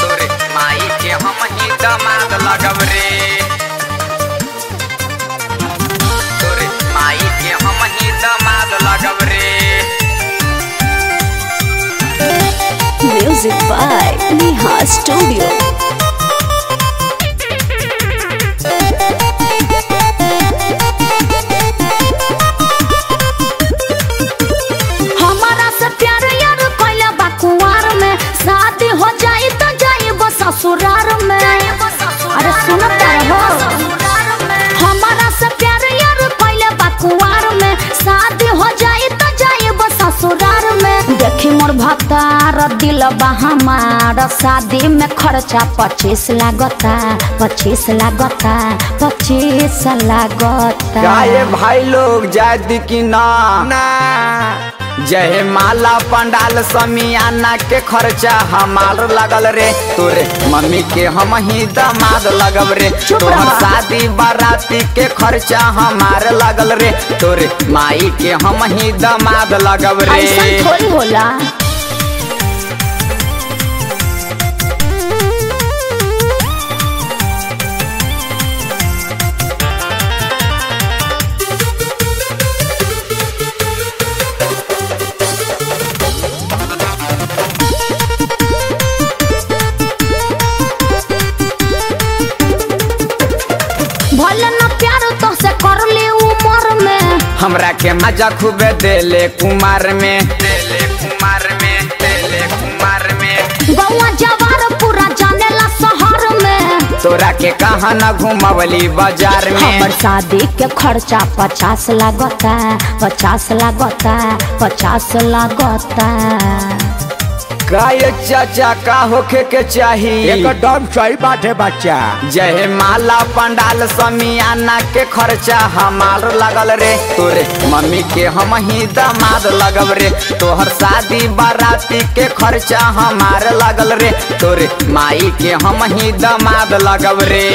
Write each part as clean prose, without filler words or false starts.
तोरे माई के हम ही दामाद लगब रे, तोरे माई के हम ही दामाद लगब रे। Music by Neha Studio. हमारा से प्यार यार कैला बा कुंवार में, शादी हो जाई तो जाई बस ससुराल में। अरे सुनो हो, हमारा से प्यार यार कैला बा कुंवार में, शादी हो जाई तो जाई बस ससुराल में। देखी मोर भतार दिल बा हमारा, शादी में खर्चा 25 लागता, 25 लागता, 25 लागता। गाये भाई लोग जाती कि ना जय माला पंडाल समियाना के खर्चा हमार लगल रे, तोरे मम्मी के हम ही दामाद लगब रे। तोहर शादी बाराती के खर्चा हमार लगल रे, तोरे माई के हम ही दामाद लगब रे। ऐसा थोड़ी होला। भले न प्यार तो से कर ले उम्र में, हमरा के मजा खूबे देले कुमार में, देले कुमार में, देले कुमार में। गौवा जवार पूरा जानेला शहर में, तोरा के कहाँ न घुमावली बाजार में। हमर शादी के खर्चा 50 लागता, 50 लागता, 50 लागता। गाय चाचा का होखे के चाहिए, एकदम सही बात है बच्चा। जय माला पंडाल समियाना के खर्चा हमार लगल रे, तोरे मम्मी के हम ही दामाद लगब रे। तोहर शादी बाराती के खर्चा हमार लगल रे, तोरे माई के हम ही दामाद लगब रे।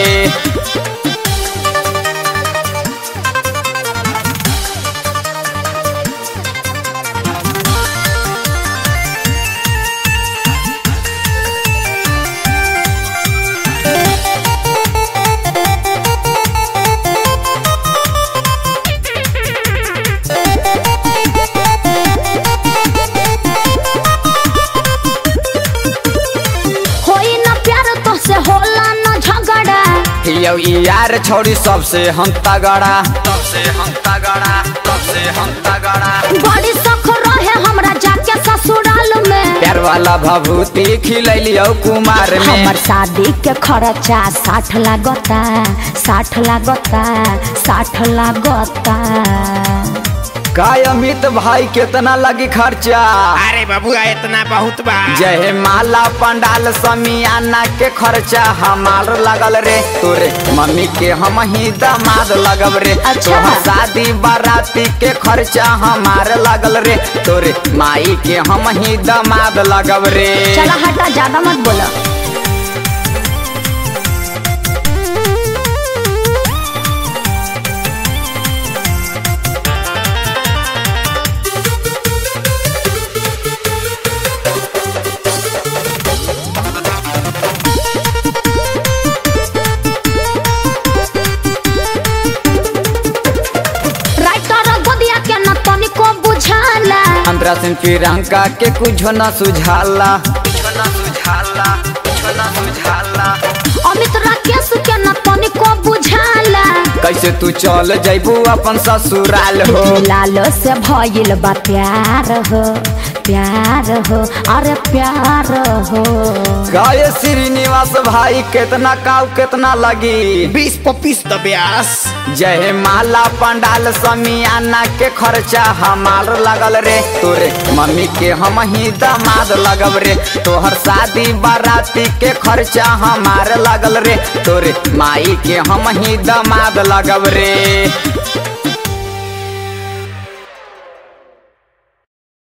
यो यार छोड़ी सबसे हम तगड़ा, सबसे हम तगड़ा, सबसे हम तगड़ा। बड़ी शौक रहे हमरा जाके ससुराल में, प्यार वाला भभूति खिलैलियो कुमार में। हमर शादी के खर्चा 60 लागता, 60 लागता, 60 लागता। काय अमित भाई कितना लगी खर्चा? अरे बबुआ इतना बहुत बा। जय माला पंडाल समियाना के खर्चा हमार लगल रे, तोरे मम्मी के हम ही दामाद लगब रे। तोहर शादी बाराती के खर्चा हमार लगल रे, तोरे माई के हम ही दामाद लगब रे। चला हटा, ज्यादा मत बोला। हमरा सिंह प्रियंका के कुछ न सुझाला, कुछ न सुझाला, कुछ न सुझाला। अमित राकेश के न तनिको बुझाला, कैसे तू चल जैबू अपन ससुराल हो। लालो से भइल बा प्यार हो, प्यार हो, अरे प्यार हो। गाय श्रीनिवास भाई कितना काव कितना लगी? 20-25 द ब्यास। जय माला पंडाल समियाना के खर्चा हमार लगल रे, तोरे मम्मी के हम ही दामाद लगब रे। तोहर शादी बाराती के खर्चा हमार लगल रे, तोरे माई के हम ही दामाद लगब रे।